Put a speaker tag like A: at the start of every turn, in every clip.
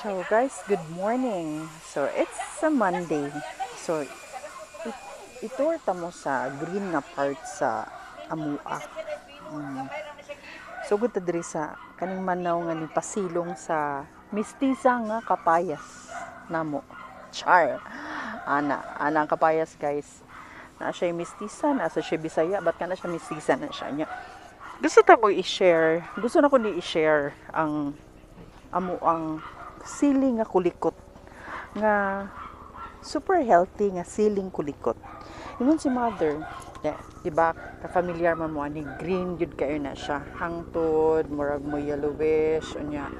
A: So guys, good morning. So it's a Monday. So itour ta mo sa green nga part sa Amua. Mm. So good ta diri sa kaning manaw nga ni pasilong sa mistisa nga kapayas namo. Char. Ana ang kapayas guys. Na siya mistisa, na siya Bisaya, ba't ka na siya mistisa na siya niya. Gusto na ko ni i-share ang amo ang sili nga kulikot nga super healthy nga siling kulikot. Ingon si mother, di ba ka-familiar man mo ani green jud kayo na siya. Hangtod murag mo yellowish unya.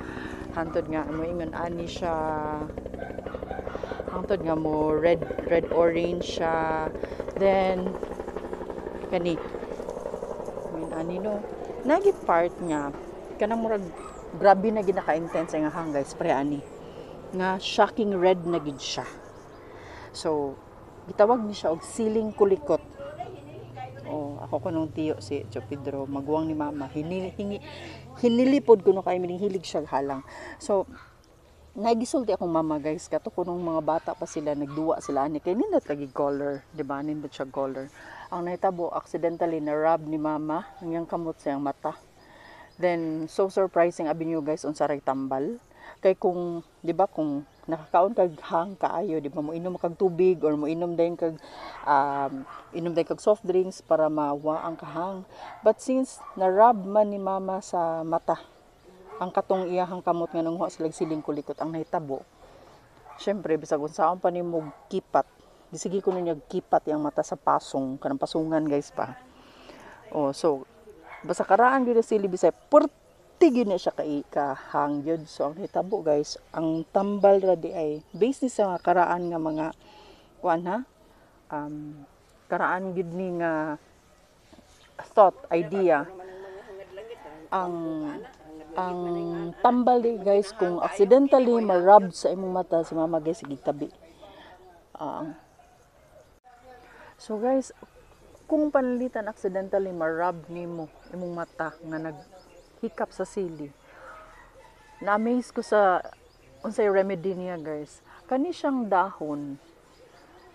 A: Hangtod nga mo ingon ani siya. Hangtod nga mo red orange siya. Then kani ani no nagi part nga kanang murag grabe na gid naka-intense nga hang guys pre ani nga shocking red na gid siya. So gitawag ni siya og siling kulikot. Ako kunong tiyo si Tio Pedro magwang ni mama hinilipod kuno kay mining hilig siya halang. So nagisulti akong mama guys kato kunong mga bata pa sila nagduwa sila ani kay nindot lagi color, di ba? Nindot siya color. Ang nahitabo accidentally na rub ni mama ang yang kamot sa yang mata. Then so surprising abi niyo guys unsa ray tambal. Kay kung di ba kung nakakaon kag hang kaayo di ba mo inom kag tubig or mo inom dayon kag soft drinks para mawa ang kahang. But since na rub man ni mama sa mata ang katong iyahang kamot nga nanghuwa sila siling kulikot ang nahitabo. Syempre bisag unsaon pa nimo kipat, disigi ko niya kipat yang mata sa pasong kanang pasungan guys pa. So basta karaan gyud sili bisay perti gyud na siya kay kahang gyud. So ang nahitabo guys, ang tambal ra di ay based ni sa karaan nga mga karaan gyud ni nga thought idea ang tambal di guys kung accidentally ma-rub sa imong mata si mama guys gitabi. So guys, kung panalitan accidentally ma-rub nimo imong mata nga naghikap sa sili. Na-amaze ko sa unsay remedy niya guys. Kani siyang dahon.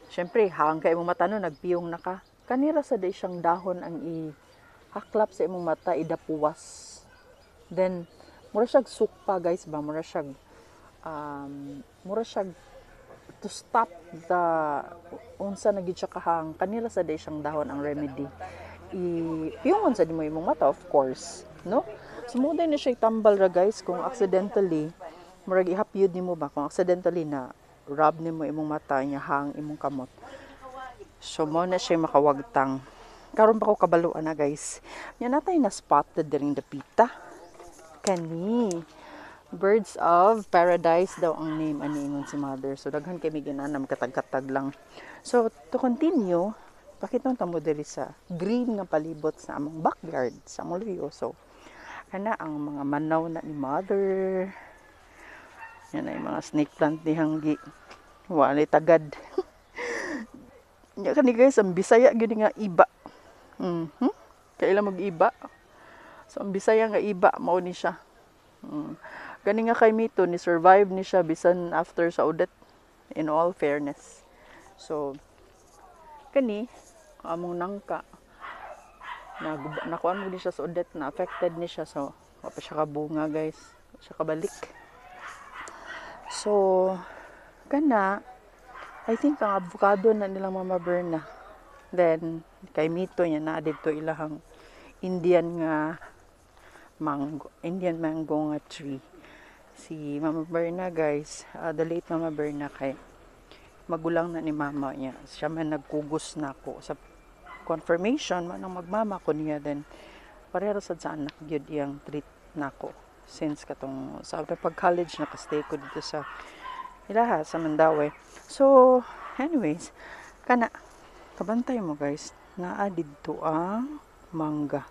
A: Syempre hang kay imong mata no nagpiyong na ka. Kanira sa day siyang dahon ang haklap sa imong mata idapuwas. Then mura siyag sukpa guys ba, mura siyag to stop the unsa na gid siya kahang kanila sa day siyang dahon ang remedy. Piyongon sa dimo imong mata of course, no? Sumuday na siya tambal ra guys kung accidentally murag ihapyod nimo ba kung accidentally na rub nimo imong mata nya hang imong kamot. So mo na siya makawagtang. Karon pa ko kabaluan na guys. Nya natay na spotted diring dapita. Kani Birds of Paradise daw ang name ani ingon si mother. So daghan kay mi ginanam katag-katag lang. So to continue, pakitong tamo diri sa green nga palibot sa among backyard sa Molrio. So ana ang mga manaw na ni mother. Yan ay mga snake plant ni hanggi. Walay tagad. Nya kani guys ang Bisaya gyud nga iba. Kaila mag-iba. So ang Bisaya nga iba mao ni siya. Gani nga kay Mito ni survive ni siya bisan after sa udet in all fairness. So kani among nangka nakuan mo ni siya sa udet na affected ni siya so wa pa siya kabunga guys. Siya kabalik. So kana I think ang avocado na nilang Mama Berna. Then kay Mito niya na dito ilahang Indian mango nga tree. Si Mama Berna guys, the late Mama Berna kay magulang na ni mama niya. Siya man nagkugos na ko sa confirmation man ang magmama ko niya then parehas sad sa anak gyud iyang treat nako since katong sa pag college nakastay ko dito sa ilaha sa Mandaue. So anyways, kana kabantay mo guys, naa didto ang mangga.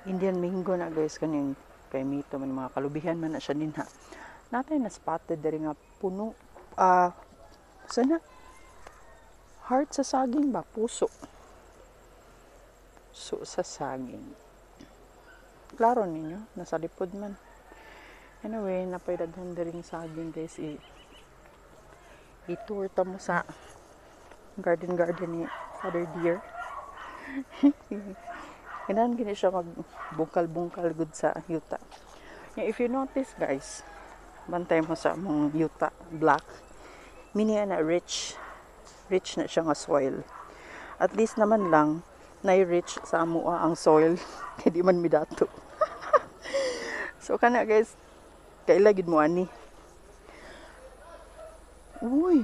A: Indian mango na guys kaning kay Mito man mga kalubihan man na siya dinha. Natay na spotted diri nga puno sana heart sa saging ba puso. So sa saging. Klaro ninyo nasa lipod man. Anyway, napay-daghan ring saging guys. I-tour ta mo sa garden ni Father Deer. Ganahan gini siya magbungkal-bungkal good sa yuta. If you notice guys, bantay mo sa mong yuta black, mini na rich na siya nga soil. At least naman lang na-rich sa amo ang soil kay di man midato. So kana guys, kaila gid mo ani. Uy.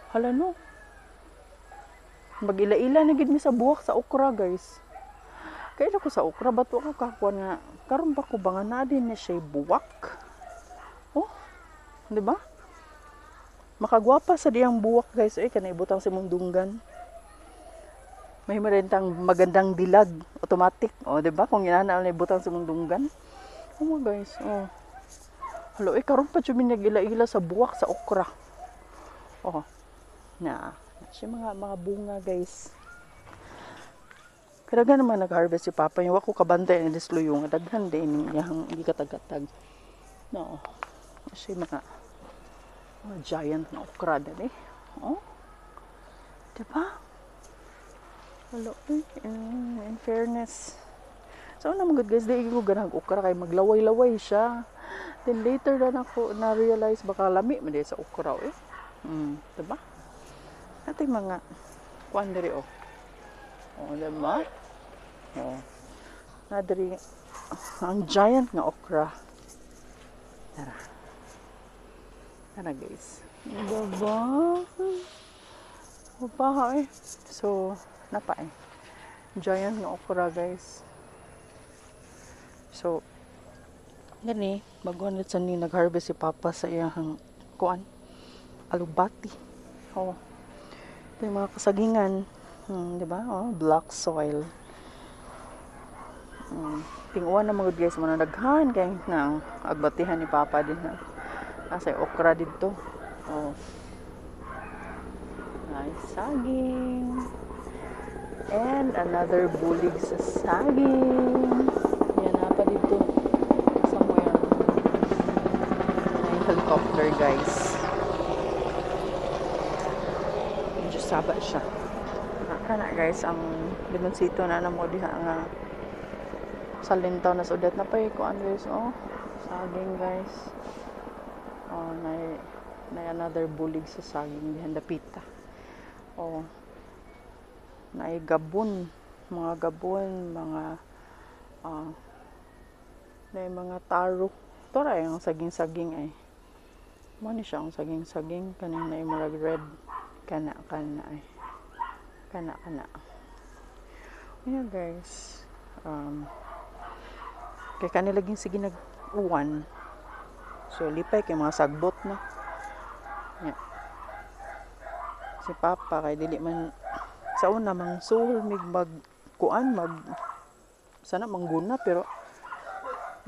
A: Hala no. Magila-ila na gid mi sa buwak sa okra guys. Kaya ko sa okra bato ako kakuan nga karon ba ko ba nga na din na siya buwak. Oh. Di ba? Makagwapa sa diyang buwak guys. Ay kanay butang si mong dunggan. May marentang magandang dilag, automatic. Oh, 'di ba? Kung inana na butang sa mong dunggan. Oh my guys. Oh. Hello, karon pa jud mi nagila-ila sa buwak sa okra. Oh. Na, siya mga bunga guys. Kadagan naman nag-harvest si Papa. Yung ako kabantay ni Disluyong. Daghan din yung hindi katag-katag. No. Siya mga giant na okra din eh. Oh. Diba? Hello. In fairness. So naman good guys. Di ko ganang okra kay maglaway-laway siya. Then later na ako na-realize baka lami man sa okra eh. Diba? Ating mga kuan diri oh. Oh, diba? Oh. Nadiri ang giant nga okra. Tara. Tara guys. Diba? Opa eh. So, napa eh. Giant nga okra guys. So, gani, baguhan sa ni nag-harvest si Papa sa iyang kuan. Alubati. Oh. Ito yung mga kasagingan. Diba? Oh, black soil. Tinguan na mga guys, mga naghan kay nang agbatihan ni Papa din na. Kasi okra dito. Oh. Nice saging. And another bulig sa saging. Yan na pa dito. Somewhere. May helicopter guys. Medyo saba siya. Kana guys, ang limonsito na mo diha nga sa lintaw na sudat na pa kuan guys. Oh, saging guys. Oh, na another bulig sa saging dihan dapita. Oh, na gabon, mga gabon, mga na mga taro. Ito ra yung saging-saging ay. Mo ni siya ang saging-saging kanina ay murag red kana ay. Kana. Ayan guys. Kaya kanila laging sige nag-uwan. So lipay kay mga sagbot na. Yeah. Si Papa kay dili man sa una mang sul mig magkuan sana mangguna pero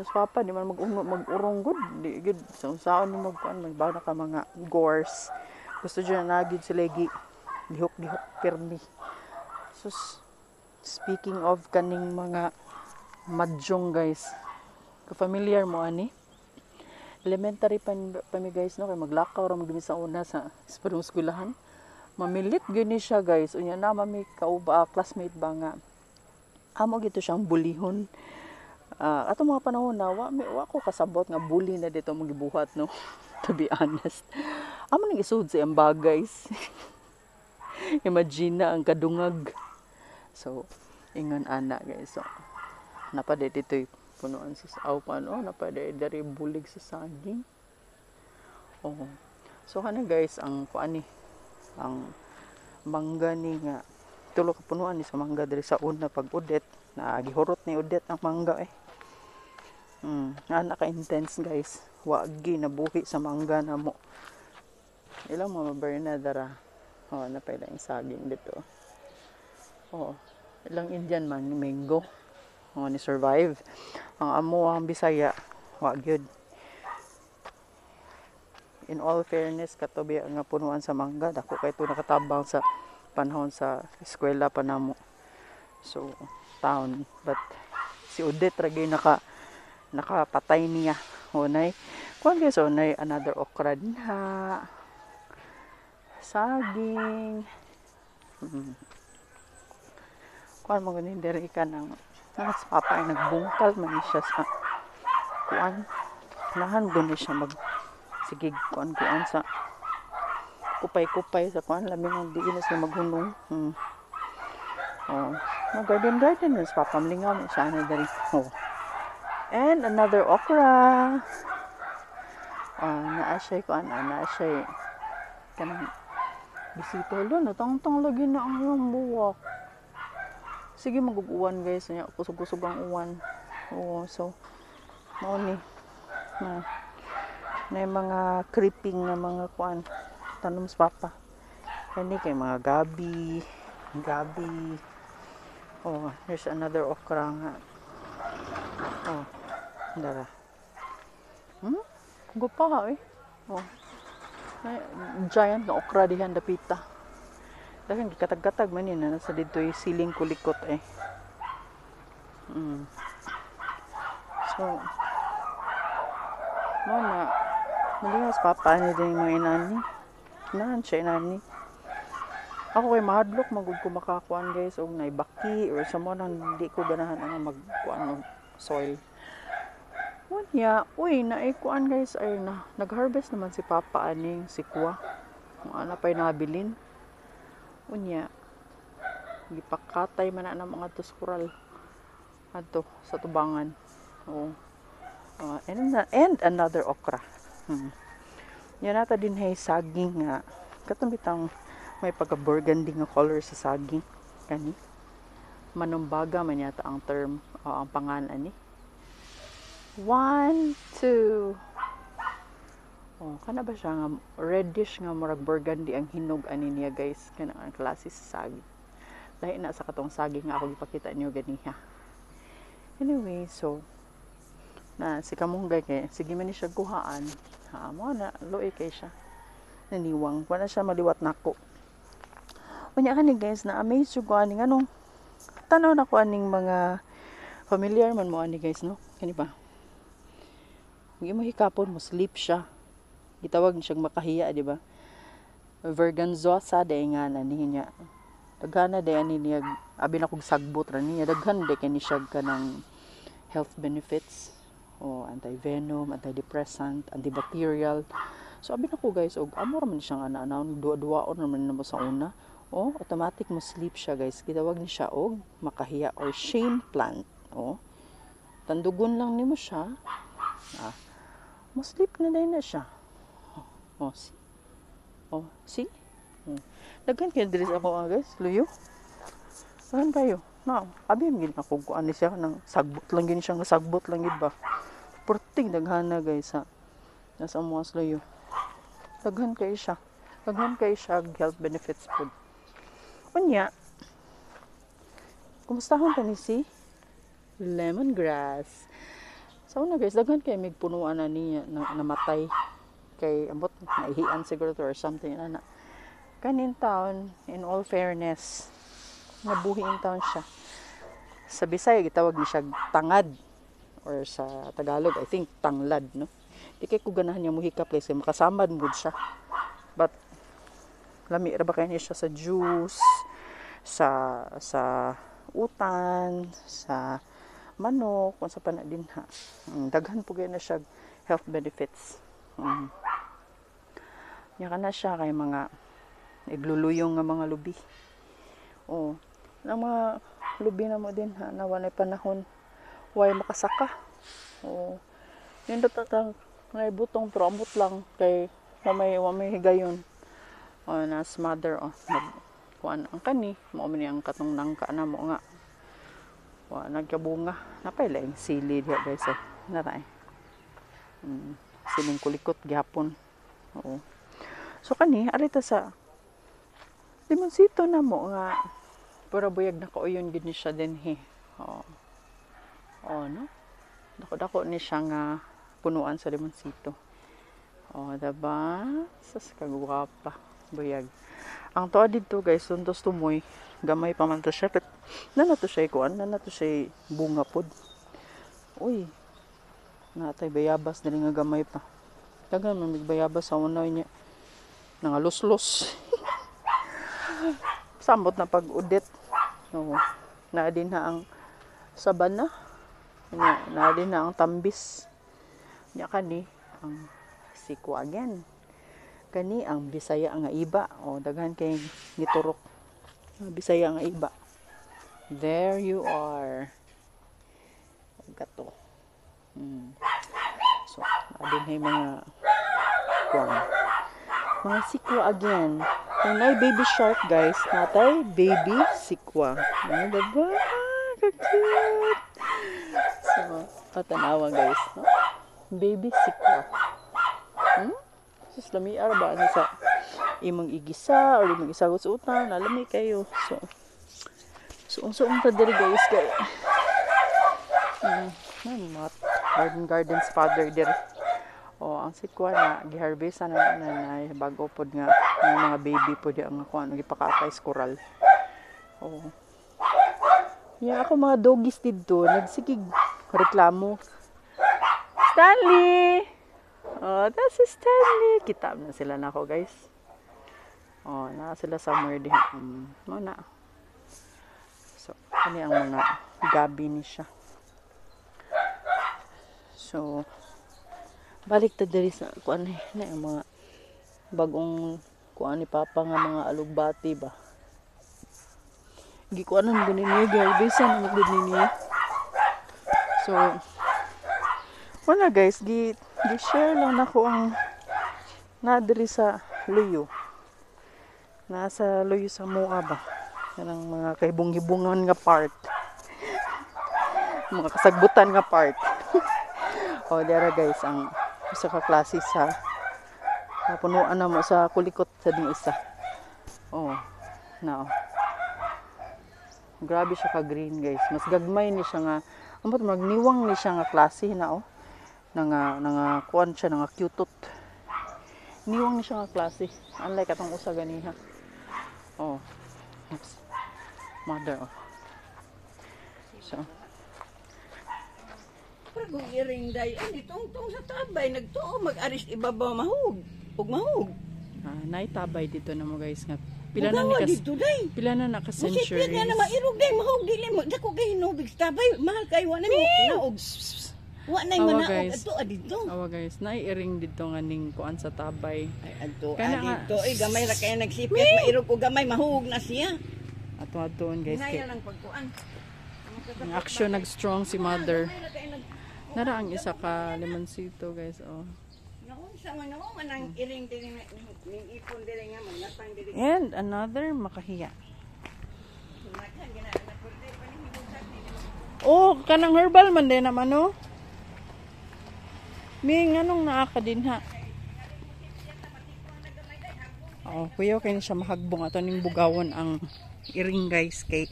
A: mas Papa di man mag-urong good di gid sa unsaon ni magkuan magbaw na ka mga gores. Gusto dyan na gid sila gihok pirmi. So speaking of kaning mga madjong guys, ka-familiar mo ani? Elementary pa mi guys no kay maglakaw ra magdumi sa una sa eskwelahan. Mamilit gini siya guys. Unya na mami kauba classmate ba nga. Amo gito siyang bulihon. Ato mga panahon na wa ko kasabot nga bully na dito mo gibuhat no. To be honest. Amo nang isud sa iyang guys. Imagine na ang kadungag. So, ingon ana guys. So, napade dito punuan sa paano napade dari bulig sa saging. Oh. So kana guys ang kuan ni ang mangga ni nga tulo ka punuan ni sa mangga diri sa una pag udet na gihurot ni udet ang mangga eh. Ana ka intense guys. Wa gi nabuhi sa mangga namo. Ilang mga berna dara. Oh, napay lang saging dito. Oh, ilang Indian man ni mango. Oh, ni survive. Ang amo ang Bisaya, wa gyud. In all fairness, katubi nga punuan sa mangga, dako kay to nakatabang sa panahon sa eskwela pa namo. So, town. But si Odette ra gyud nakapatay niya. Unay, kuan guys, unay another okra din ha. Saging. Kuan mo ganin diri ka nang sa papa ay nagbungkal man siya sa kuan. Nahan gani siya mag sige kuan sa kupay-kupay sa kuan labi ng diin na siya maghunong. Oh, garden sa papa mlingaw mo siya na diri. Oh. And another okra. Naa siya kuan, naa siya kanang bisito lo natangtang lagi na ang iyong buwak. Sige maguguan guys, nya kusog-kusog ang uwan. Oo, so mao ni na mga creeping na mga kuan tanom sa papa. Kani kay mga gabi. Oh, there's another okra nga. Oh, dara. Gupa ha eh. Oh. Giant na okra dihan dapita. Dagan gikatag-katag man yun nasa dito'y siling kulikot eh. So, mo na malingas papa ni din mga inani. Kinahan siya inani. Ako kay mahadlok magud ko makakuan guys og naibaki or sa mo nang hindi ko ganahan ang magkuan og soil. Unya, naikuan guys ay nag-harvest naman si papa aning sikwa. Kung ana pa'y nabilin. Unya, gipakatay man na ng mga tuskural ato sa tubangan. Oh. And another okra. Yan nata din hay saging nga. Katong may pagka-burgundy nga color sa saging. Kani. Manumbaga man yata ang term o ang pangalan ni. 1, 2. Oh, kana ba siya nga reddish nga murag burgundy ang hinog ani niya guys, kana ang klase sa saging. Lahi na sa katong saging nga ako gipakita niyo ganiha. Anyway, so na si kamunggay kay sige man ni siya kuhaan. Mo na luoy kay siya. Naniwang wala siya maliwat nako. Unya kani guys na amaze jud ko aning anong tanaw na ko aning mga familiar man mo ani guys no. Kani ba? Hindi mo hikapon mo sleep siya. Gitawag siyang makahiya, di ba? Verganzosa day nga na niya. Daghana day ani niya abi na kog sagbot ra niya. Daghan day kani siya kanang health benefits o anti-venom, antidepressant, antibacterial. So abi na ko guys og amo ra man siya nga na duwa-duwaon ra man mo sa una. O automatic mo sleep siya guys. Gitawag ni siya og makahiya or shame plant. O tandugon lang nimo siya. Mo sleep na day na siya. See? Daghan kayo diri sa ako guys, luyo. Saan kayo? No, abi ang gina ko kuan ni siya nang sagbot lang gini siya nga sagbot lang gid ba. Porting daghana guys ha. Nasa mo as luyo. Daghan kayo siya. Daghan kayo siya health benefits food. Unya. Kumusta ni si lemongrass? So na guys, daghan kay mig punuan na niya namatay kay ambot naihian siguro to or something ana. Kanin taon in all fairness nabuhi in taon siya. Sa Bisaya gitawag ni siya tangad or sa Tagalog I think tanglad no. Di kay ko ganahan niya muhikap kay makasamad mud siya. But lami ra ba kay niya siya sa juice, sa utan, sa manok, kung sa pana din ha. Daghan po gaya na siya health benefits. Nya kana siya kay mga igluluyong nga mga lubi. Oh, na mga lubi na mo din ha, na walay panahon way makasaka. Oh. Yung datatang naibutong promote lang kay wamay higayon. Oh, na mother kuan ang kani, mo man ang katong nangka na mo nga. Nagkabunga. Napay laing sili diha guys eh. Naray. Siling kulikot gyapon. Oo. So kani arita sa limonsito na mo nga pura buyag na kauyon gid ni siya din he. Oo. Oh no. Dako-dako ni siya nga punuan sa limonsito. Oh, diba? Sas kagwapa buyag. Ang tuwa dito guys, tuntos tumoy. Gamay pa man to siya. Nanato siya kuan, nanato siya bunga pod. Uy. Natay bayabas dili nga gamay pa. Dagan man mig bayabas sa unoy niya. Nangaluslos. Samot na pag-udit. No. Na din na ang sabana. Na din na ang tambis. Nya kani ang sikwa again. Kani ang Bisaya nga iba. O daghan kay giturok. Bisaya nga iba. There you are. Gato. So, adin hay mga mga sikwa again. Kung may baby shark guys, natay baby sikwa. Diba? Ka-cute. So, patanawa guys. No? Baby sikwa. Sus, lamiar ba? Ano sa imong igisa or imong isagot-sutan? Alami kayo. So, suong ta diri guys kay. Mga gardens father diri. O ang sikwa na giharvestan na bago pod nga ang mga baby pod ang kuan gipakatay coral. O. Yeah, ako mga doggies didto nagsigig reklamo. Stanley. Oh, that's Stanley. Kita na sila nako guys. Oh, na sila somewhere di. No na. So, ani ang mga gabi ni siya. So, balik ta diri sa kuan na yung mga bagong kuan ni Papa nga mga alugbati ba. Gikuanan gani niya, giharvestan na gud niya. So, wala guys, gi-share lang nako ang na diri sa Luyo. Nasa Luyo sa Moa ba. Kanang mga kaibong-hibungan nga part. Mga kasagbutan nga part. O, dara guys, ang isa ka klase sa punuan na mo sa kulikot sa ding isa. Oh, now. Grabe siya ka green guys. Mas gagmay ni siya nga, ambot magniwang ni siya nga klase na oh. Nga kuan siya nga cutot. Niwang ni siya nga klase. Unlike atong usa ganiha. Oh. Oops. Mother oh. So,
B: Pagong iring day, ani tong sa tabay, nagtuo mag-aris ibabaw mahug. Ug mahug.
A: Naitabay dito na mo guys nga.
B: Pila
A: na naka-centuries.
B: Pila na mairog day mahug dili mo. Dako kay hinubig sa tabay, mahal kay wa na mo naog. Wa na mo naog adto adito.
A: Awa guys, naiiring dito nga ning kuan sa tabay.
B: Ay adto adito gamay ra kay nagsipit mairog og gamay mahug na siya.
A: Ato-atoon guys kay.
B: Naya lang pagkuan.
A: Ang action nag-strong si mother. Nara ang isa ka limoncito guys oh.
B: Naunsa man ako manang iring diri ning ipon diri nga manapang diri.
A: And another makahiya. Oh, kanang herbal man din naman oh. Ming anong naa ka din ha. Oh, kuya kay siya mahagbong ato ning bugawon ang iring guys kay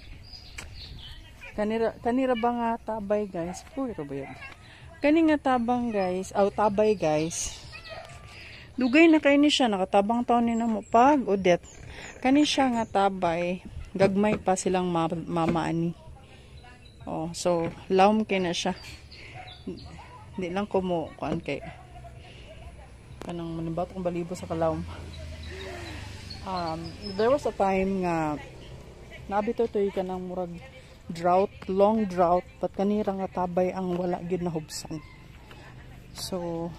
A: kanira ba nga tabay guys? Puro ba yan? Kani nga tabang guys, tabay guys. Dugay na kay ni siya nakatabang taon ni namo pag udet. Kani siya nga tabay, gagmay pa silang mama ani. Oh, so lawom kay na siya. Hindi lang ko mo kuan kay kanang manibat kong balibo sa kalawom. There was a time nga nabito to kanang murag drought, long drought, but kanira nga tabay ang wala gyud na hubsan. So,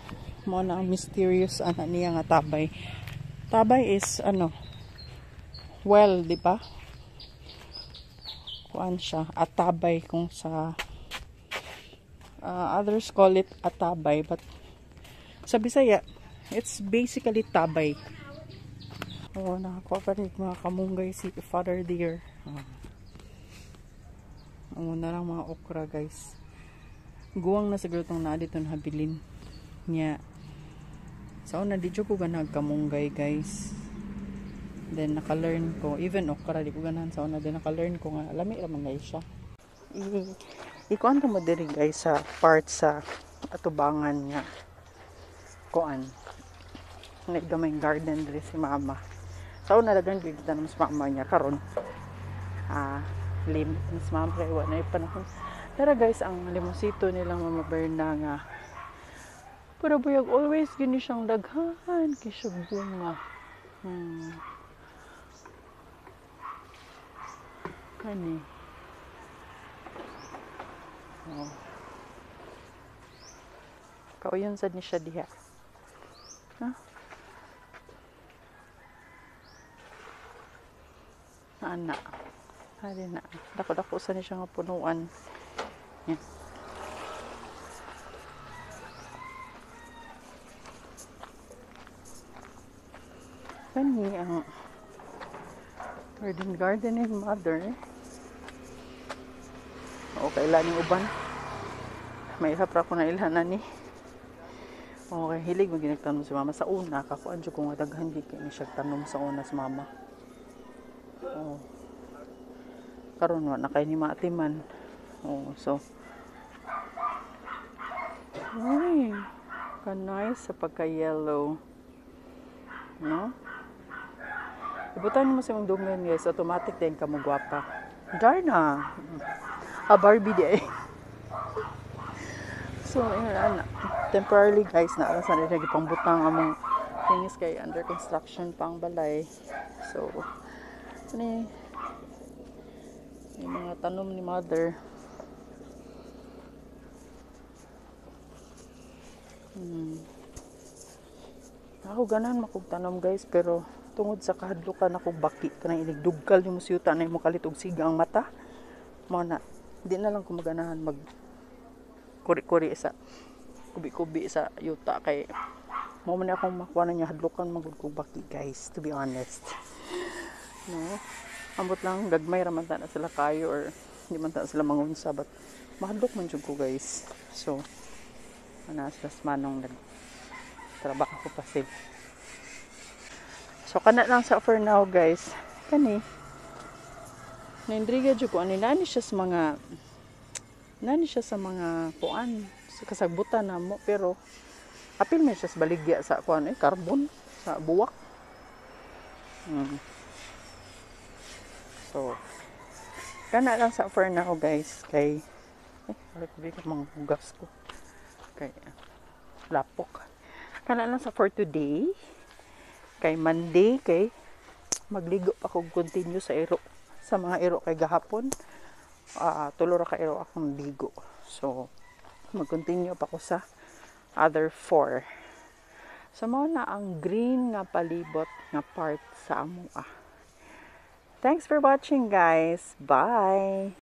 A: mo na ang mysterious ana niya nga tabay. Tabay is well, di ba? Kuan siya, atabay kung sa others call it atabay, but sa Bisaya, it's basically tabay. Oh, nakakuha pa rin mga kamunggay si Father Deer. Ang na lang mga okra guys. Guwang na siguro itong na dito na habilin niya. So na di ko ganag kamunggay guys. Then naka-learn ko even okra di ko ganahan sa una din naka-learn ko nga lami ra man siya. Ikuan ko mo diri guys sa part sa atubangan nga kuan. Naggamay garden diri si mama. Sa una dagan kita nang sa mama niya karon. Limit mas mama kay wala na yung panahon. Pero guys, ang limosito nilang Mama Berna nga Pero buyag always gini siyang daghan kay siya bunga. Kani. Oh. Kauyon sad ni siya diha. Ha? Ana. Hari na. Dako-dako sa ni siya nga punuan. Yan. Kani ang garden ni mother. O kailan yung uban. May hapra ko na ilhanan ni. Okay, hilig mo ginagtanom si mama sa una. Kakuan dyan kung daghan di kayo siya tanom sa una si mama. Oh. Karon wa na kay ni maatiman. Oh, so. Ay, kanay sa pagka-yellow. No? Ibutan mo sa mong dumen guys, automatic din ka mo gwapa. Darna. Barbie di eh. So, yun, temporarily guys, naarasan rin nagipangbutang among things kay under construction pang balay. So, ano yung mga tanom ni mother. Ako ganahan makog tanom guys, pero tungod sa kahadlukan akong baki kanang inigdugkal yung musyuta na yung kalitog sigang mata mo na di na lang ko maganahan mag kuri-kuri sa kubi-kubi sa yuta kay mo man akong makuha na niya hadlukan magud kog baki guys, to be honest. No, ambot lang gagmay ra man ta na sila kayo or di man ta sila mangunsa but mahadlok man jud ko guys. So ana sa manong nag trabaho ko pa sila. So, kana lang sa for now, guys. Kani. Naindriga dyan ko. Nani siya sa mga kuan. Sa kasagbutan na mo. Pero, apil man siya sa baligya sa kuan. Carbon. Sa buwak. So, kana lang sa for now, guys. Kay, balik mga hugas ko. Kay, lapok. Kana lang sa for today. Kay Monday kay magligo pa kog continue sa iro sa mga iro kay gahapon tulo ra ka iro akong ligo, so mag-continue pa ko sa other 4. So mao na ang green nga palibot nga part sa amoa. Thanks for watching guys, bye.